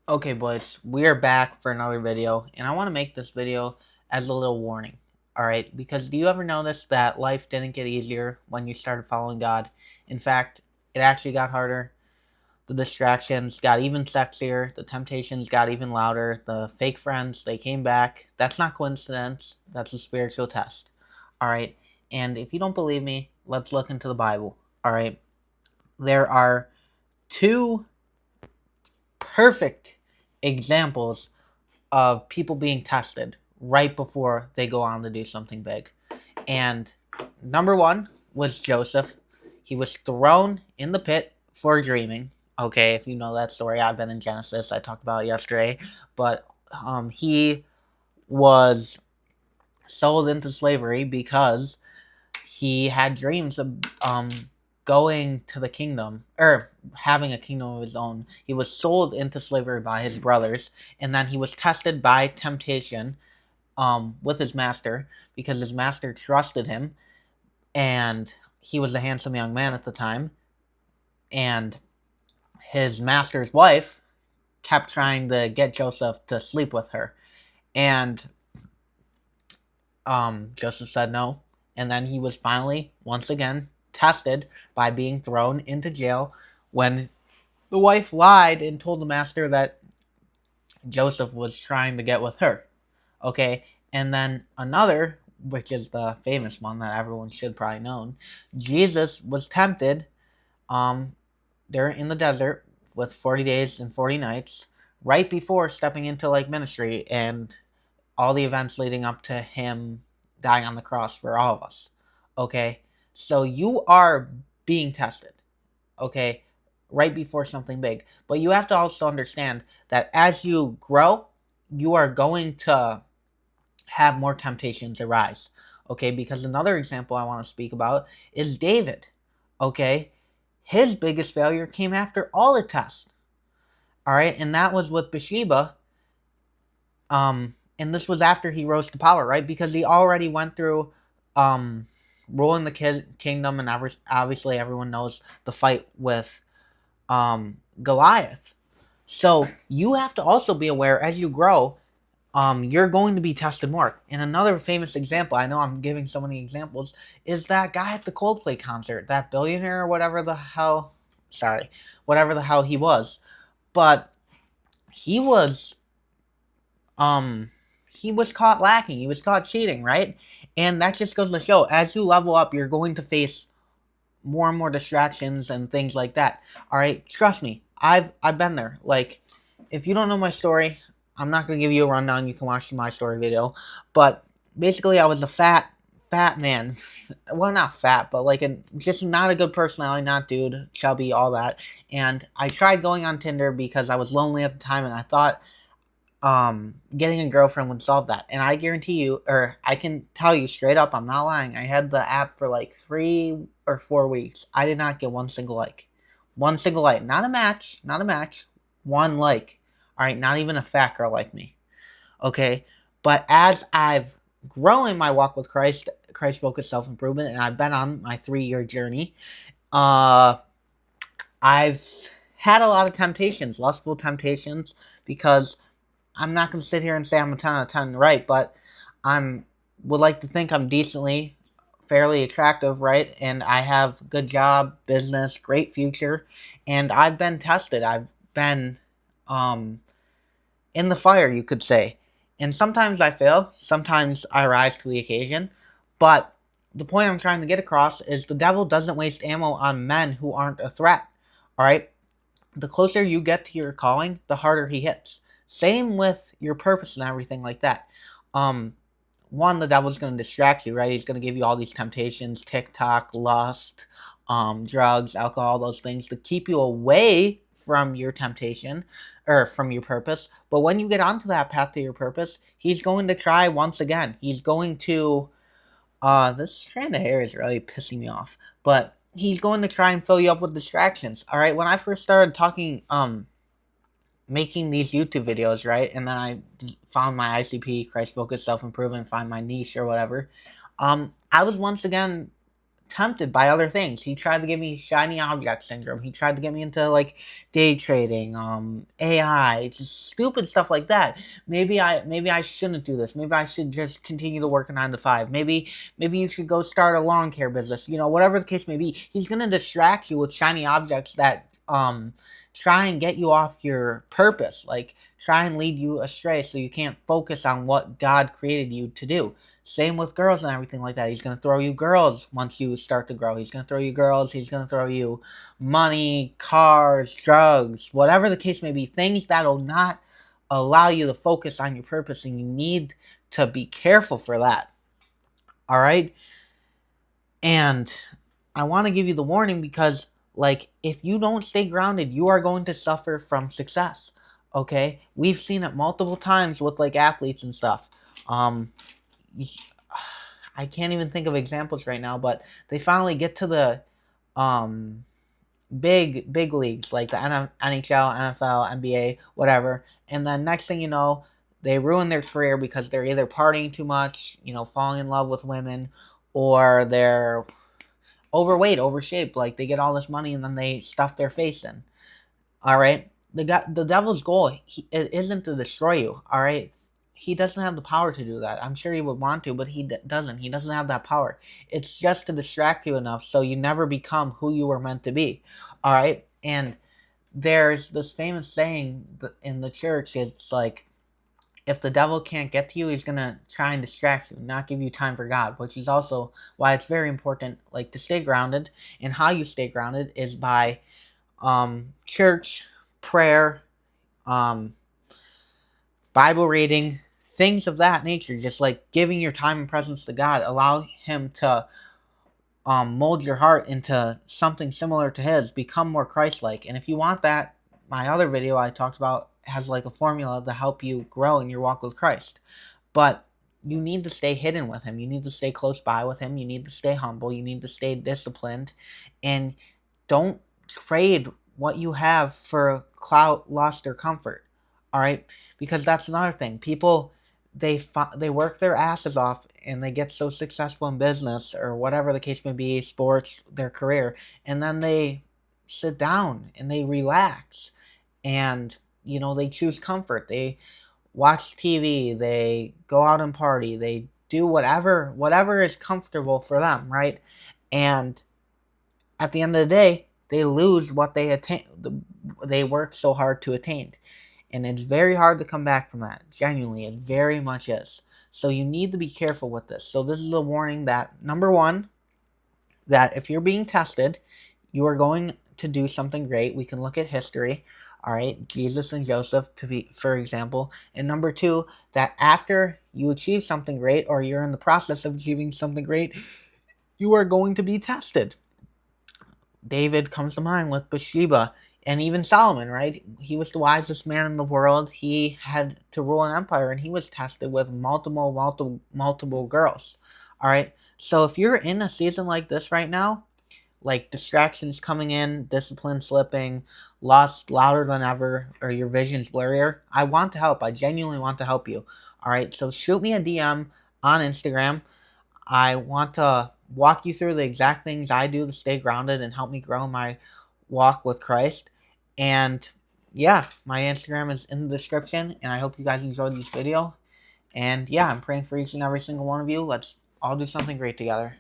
Okay, boys, we are back for another video, and I want to make this video as a little warning. Alright, because do you ever notice that life didn't get easier when you started following God? In fact, it actually got harder. The distractions got even sexier, the temptations got even louder, the fake friends, they came back. That's not coincidence, that's a spiritual test. Alright, and if you don't believe me, let's look into the Bible. Alright, there are two perfect examples of people being tested right before they go on to do something big. And number one was Joseph. He was thrown in the pit for dreaming. Okay, if you know that story, I've been in Genesis. I talked about it yesterday. But he was sold into slavery because he had dreams of going to the kingdom, or having a kingdom of his own. He was sold into slavery by his brothers, and then he was tested by temptation with his master because his master trusted him, and he was a handsome young man at the time, and his master's wife kept trying to get Joseph to sleep with her, and Joseph said no, and then he was finally, once again, tested by being thrown into jail when the wife lied and told the master that Joseph was trying to get with her. Okay, and then another, which is the famous one that everyone should probably know, Jesus was tempted um, there in the desert with 40 days and 40 nights right before stepping into like ministry and all the events leading up to him dying on the cross for all of us. Okay? So you are being tested. Okay? Right before something big. But you have to also understand that as you grow, you are going to have more temptations arise. Okay? Because another example I want to speak about is David. Okay? His biggest failure came after all the tests. Alright? And that was with Bathsheba. And this was after he rose to power, right? Because he already went through um, ruling the kingdom, and obviously everyone knows the fight with Goliath. So you have to also be aware as you grow, you're going to be tested more. And another famous example, I know I'm giving so many examples, is that guy at the Coldplay concert, that billionaire or whatever the hell he was. But he was um he was caught lacking. He was caught cheating, right? And that just goes to show as you level up, you're going to face more and more distractions and things like that. All right, trust me. I've been there. Like, if you don't know my story, I'm not going to give you a rundown. You can watch my story video. But basically, I was a fat man. Well, not fat, but like just not a good personality, not dude, chubby, all that. And I tried going on Tinder because I was lonely at the time, and I thought getting a girlfriend would solve that. And I guarantee you, or I can tell you straight up, I'm not lying. I had the app for like 3 or 4 weeks. I did not get one single like. One single like. Not a match. Not a match. One like. Alright, not even a fat girl like me. Okay? But as I've grown in my walk with Christ focused self improvement, and I've been on my 3 year journey, uh, I've had a lot of temptations, lustful temptations, because I'm not going to sit here and say I'm a 10 out of 10 right, but I'm would like to think I'm decently, fairly attractive, right? And I have good job, business, great future, and I've been tested. I've been um, in the fire, you could say. And sometimes I fail, sometimes I rise to the occasion, but the point I'm trying to get across is the devil doesn't waste ammo on men who aren't a threat, alright? The closer you get to your calling, the harder he hits. Same with your purpose and everything like that. Um, One, the devil's going to distract you, right? He's going to give you all these temptations, TikTok, lust, drugs, alcohol, those things to keep you away from your temptation or from your purpose. But when you get onto that path to your purpose, he's going to try once again. He's going to this strand of hair is really pissing me off. But he's going to try and fill you up with distractions. All right. When I first started making these YouTube videos, right, and then I found my ICP, Christ Focused Self Improvement, find my niche or whatever. I was once again tempted by other things. He tried to get me shiny object syndrome. He tried to get me into like day trading, AI, just stupid stuff like that. Maybe I shouldn't do this. Maybe I should just continue to work a 9 to 5. Maybe you should go start a lawn care business. Whatever the case may be, he's gonna distract you with shiny objects that try and get you off your purpose, like try and lead you astray so you can't focus on what God created you to do. Same with girls and everything like that. He's going to throw you girls once you start to grow. He's going to throw you girls. He's going to throw you money, cars, drugs, whatever the case may be. Things that will not allow you to focus on your purpose, and you need to be careful for that. All right? And I want to give you the warning because, like, if you don't stay grounded, you are going to suffer from success. Okay? We've seen it multiple times with, like, athletes and stuff. I can't even think of examples right now, but they finally get to the big leagues like the NHL, NFL, NBA, whatever, and then next thing you know, they ruin their career because they're either partying too much, falling in love with women, or they're overweight, overshaped, like they get all this money and then they stuff their face in. All right, the devil's goal it isn't to destroy you. All right, he doesn't have the power to do that. I'm sure he would want to, but he doesn't. He doesn't have that power. It's just to distract you enough so you never become who you were meant to be. All right, and there's this famous saying in the church. It's like, if the devil can't get to you, he's gonna try and distract you, not give you time for God, which is also why it's very important, like, to stay grounded. And how you stay grounded is by church, prayer, Bible reading, things of that nature. Just like giving your time and presence to God, allow Him to mold your heart into something similar to His, become more Christ-like. And if you want that, my other video I talked about has like a formula to help you grow in your walk with Christ. But you need to stay hidden with Him. You need to stay close by with Him. You need to stay humble. You need to stay disciplined. And don't trade what you have for clout, lust, or comfort. All right? Because that's another thing. People, they work their asses off and they get so successful in business or whatever the case may be, sports, their career, and then they sit down and they relax and they choose comfort. They watch TV, they go out and party, they do whatever is comfortable for them, right? And at the end of the day, they lose what they worked so hard to attain. And it's very hard to come back from that. Genuinely, it very much is. So you need to be careful with this. So this is a warning that, number one, that if you're being tested, you are going to do something great. We can look at history. All right, Jesus and Joseph, for example. And number two, that after you achieve something great, or you're in the process of achieving something great, you are going to be tested. David comes to mind with Bathsheba, and even Solomon, right? He was the wisest man in the world. He had to rule an empire, and he was tested with multiple girls. All right, so if you're in a season like this right now, like distractions coming in, discipline slipping, lust louder than ever, or your vision's blurrier, I want to help. I genuinely want to help you. All right, so shoot me a DM on Instagram. I want to walk you through the exact things I do to stay grounded and help me grow my walk with Christ. And yeah, my Instagram is in the description, and I hope you guys enjoyed this video. And yeah, I'm praying for each and every single one of you. Let's all do something great together.